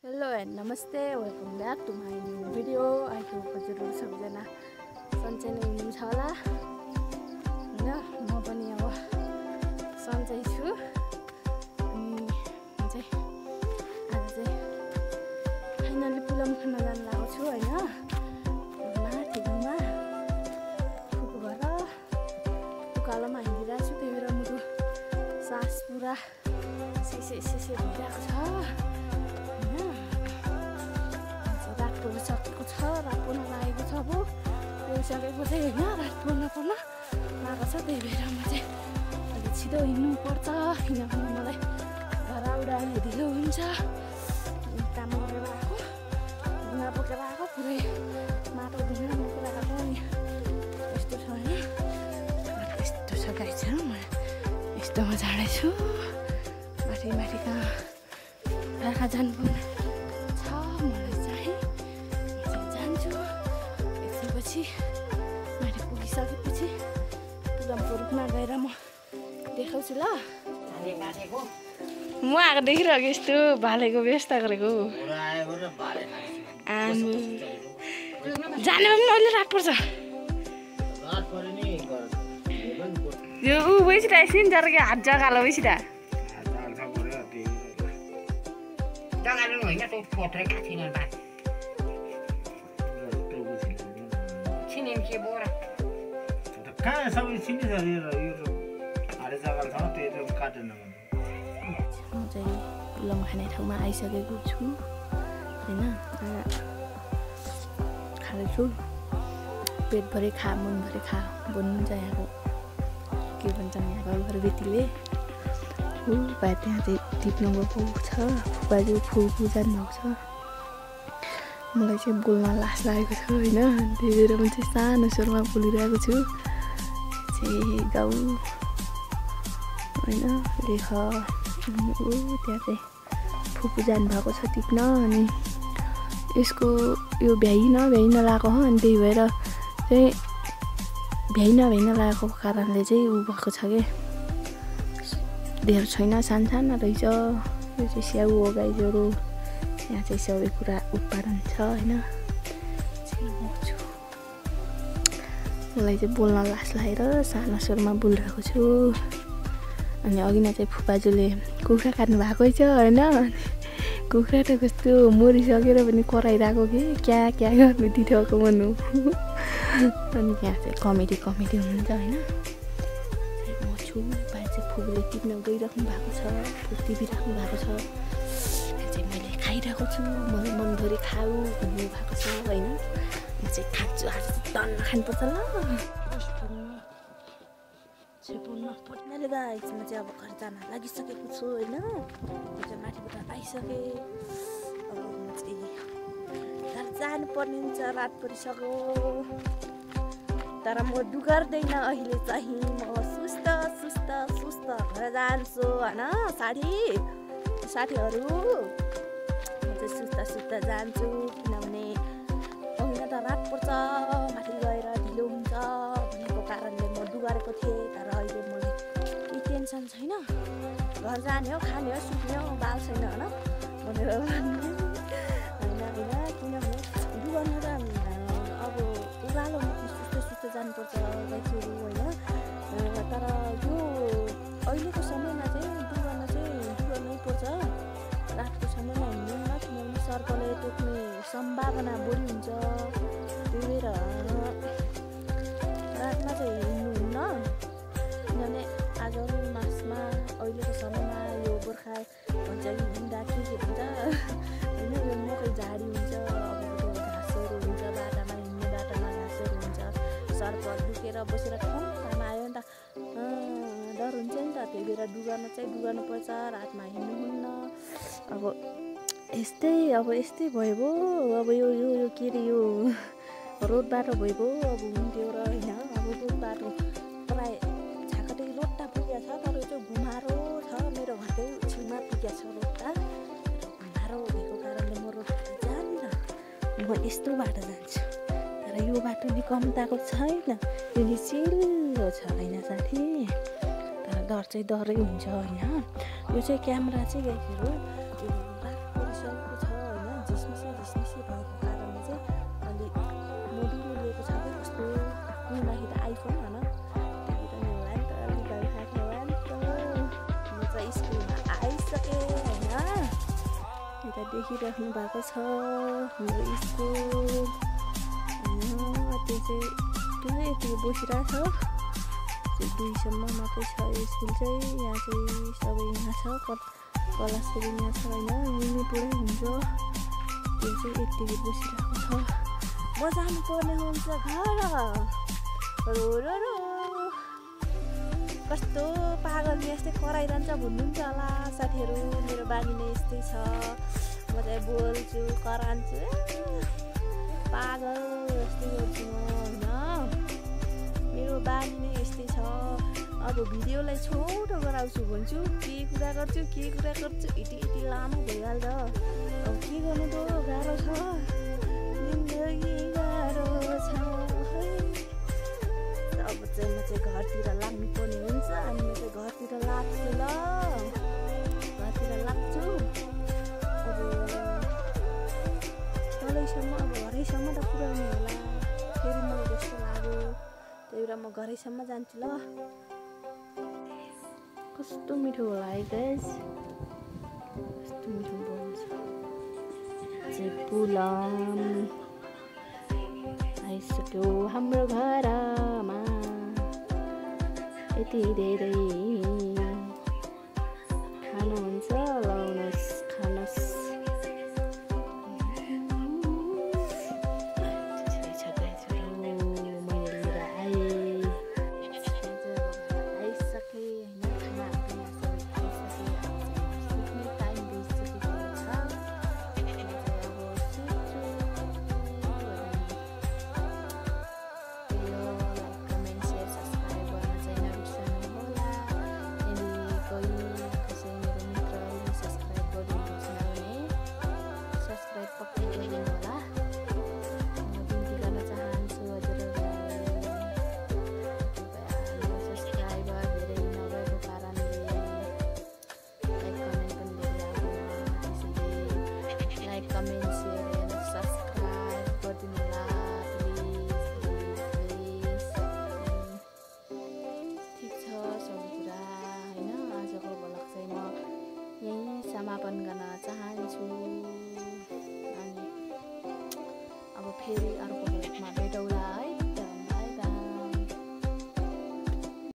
Hello and नमस्ते, welcome back to my new video. I hope हजुरहरू सबैजना सन्चै नै हुनुहुन्छ होला होइन। म पनि अब सन्चै छु। अनि चाहिँ आज चाहिँ फाइनली पुलम खान जान लागेको छु होइन। माथि गाउँमा फुपू घर उकालोमा हिँडिरहेको छु, त्यही भएर मुटु सास पुरा सिसे भइरहेको छ। सकेको छ, रात पर्न लागेको छ। अब सकेको चाहिँ होइन, रात पर्न लागेको छ। त्यही भएर म चाहिँ अलिक छिटो हिँड्नुपर्छ, किनभने मलाई घर आउँदा अलि ढिलो हुन्छ। काम गरेर आएको, ढुङ्गा बोकेर आएको, पुरै माटो ढुङ्गा बोकेर आएको। अनि यस्तो छ होइन, यस्तो छ गाई छ। म यस्तोमा जाँदैछु माथि कहाँ राखा जानुपर्ने छ मलाई चाहिँ। पछि माथि पुगिसकेपछि पुलमको रुखमा गएर म देखाउँछु ल। म आएको देखिरहेको यस्तो भालेको व्यवस्था गरेको। जाने पनि अहिले रात पर्छ। यो ऊ बैसिरहेको छु नि, जरा कि हात जगालो बैसिरह कहाँ सबै चिनिसकेर यो हारे जग्गा छ त्यो काटेन। म चाहिँ पुलम खाने ठाउँमा आइसकेको छु होइन। खाँदैछु, पेटभरि खा मनभरि खा भन्नुहुन्छ यहाँको, के भन्छन् यहाँको घरबेटीले। भाइ त्यहाँ चाहिँ टिप्नु गएको छ, फुपाजु फुपू जानुभएको छ। मलाई चाहिँ बोल्न लाज लागेको छ होइन। त्यही भएर म चाहिँ सानो स्वरमा बोलिरहेको छु। गाउँ होइन लेख त्यहाँ चाहिँ फुपू जानुभएको छ टिप्न। अनि यसको यो भ्याइ नलागेको हो। अनि त्यही भएर चाहिँ भ्याइ लागेको कारणले चाहिँ ऊ भएको छ कि धेर छैन, सानो रहेछ। यो चाहिँ स्याउ हो गाईजहरू, यहाँ चाहिँ सबै कुरा उत्पादन छ होइन। मलाई चाहिँ बोल्न लाज लागेर सानो स्वरमा बोलिरहेको छु। अनि अघि नै चाहिँ फुपाजुले कुखुरा काट्नु भएको छ होइन। कुखुरा त कस्तो मरिसकेर पनि कराइरहेको कि क्या गर्नु दिइरहेको मनु। अनि यहाँ चाहिँ कमेडी हुनुहुन्छ होइन। म छु, भाइ चाहिँ फुपूले टिप्न गइराख्नु भएको छ, टिपिराख्नु भएको छ। यहाँ चाहिँ मैले खाइरहेको छु, मलाई मनभरि खाऊ भन्नुभएको छ होइन। म चाहिँ खान्छु, आज चाहिँ टन्न खानुपर्छ ल। गाइस म चाहिँ अब घर जान लागिसकेको छु होइन। म चाहिँ माथिबाट आइसकेँ। अब म चाहिँ घर जानुपर्ने हुन्छ, रात परिसक्यो। तर म डुगर्दैन अहिले चाहिँ, म सुस्त घर जान्छु होइन। साथीहरू म चाहिँ सुस्त जान्छु, किनभने पहिला त रात पर्छ, माथि गएर ढिलो हुन्छ भनेको कारणले म डुगारेको थिएँ। तर अहिले मलाई केही टेन्सन छैन, घर जाने हो, खाने हो, सुत्ने हो, बाल छैन होइन भनेर होइन। किनभने डुगाउनु त अब उकालोमा सुस्त जानुपर्छ गाईहरू होइन। तर यो अहिलेको समयमा चाहिँ डुगाउनै पर्छ। रातको समयमा हिँड्नुमा, किनभने सर्पले टोक्ने सम्भावना बढी हुन्छ। त्यही भएर रातमा चाहिँ हिँड्नुहुन्न, किनभने आजकल मासमा अहिलेको समयमा यो गोर्खा भन्छ कि हिँड्दा के हुन्छ होइन। यो मकै झाडी हुन्छ, अब त्यो घाँसहरू हुन्छ, बाटामा हिँड्ने बाटामा घाँसहरू हुन्छ। सर्प डुकेर बसेर ठाउँमा आयो नि त डर हुन्छ नि त। त्यही भएर डुगाउनुपर्छ, रातमा हिँड्नुहुन्न। अब यस्तै भयो अब यो के अरे यो रोड बाटो भयो अब हुन्थ्यो र होइन। अब रोड बाटो प्राय छाकटे रोडटा पुगेको छ, तर चाहिँ घुमारो छ। मेरो घरकै छेउमा पुगेको छ रोडटा, घुमारो भएको कारणले म रोड जान्न। म यस्तो बाटो जान्छु, तर यो बाटो निकम्ताको छैन, यो चिल्लो छ होइन साथी। तर डर चाहिँ डरै हुन्छ होइन। यो चाहिँ क्यामेरा चाहिँ गाईहरू छ झिसमिसी भएको कारणले चाहिँ अलिक मधुरो लिएको छ क्या कस्तो कुर्दाखेरि त आइफोन होइन त्यही पनि होला नि त अलिक गाडी खाएको होला नि त म चाहिँ स्कुलमा आइसकेँ होइन यता देखिराख्नु भएको छ मेरो स्कुल त्यो चाहिँ यति बसिरहेको छ 2 सम्म मात्रै छ यो स्कुल चाहिँ यहाँ चाहिँ सबै यहाँ छ क्लास पनि यहाँ छ होइन यहीँ पुरै हुन्छ त्यो चाहिँ यति बसिरहेको छ म जानुपर्ने हुन्छ घर रो कस्तो पागल यस्तै कराइरहन्छ भन्नुहुन्छ होला साथीहरू मेरो बानी नै यस्तै छ म चाहिँ बोल्छु करान्छु पागल यस्तै गर्छु म होइन मेरो बानी नै यस्तै छ अब भिडियोलाई छोटो गराउँछु भन्छु के कुरा गर्छु यति लामो भइहाल्छ अब के गर्नु त गाह्रो छ जिन्दगी गाह्रो छ अब चाहिँ म चाहिँ घरतिर लाग्नुपर्ने हुन्छ अनि म चाहिँ घरतिर लाग्छु ल घरतिर लाग्छु अब तलैसम्म अब घरैसम्म त पुऱ्याउने होला फेरि मलाई जस्तो लाग्यो त्यही भएर म घरैसम्म जान्छु ल कस्तो मिठो होला है गाइस कस्तो मिठो बोल्छ पुलम आइसक्यो हाम्रो घरमा यति धेरै खानुहुन्छ ल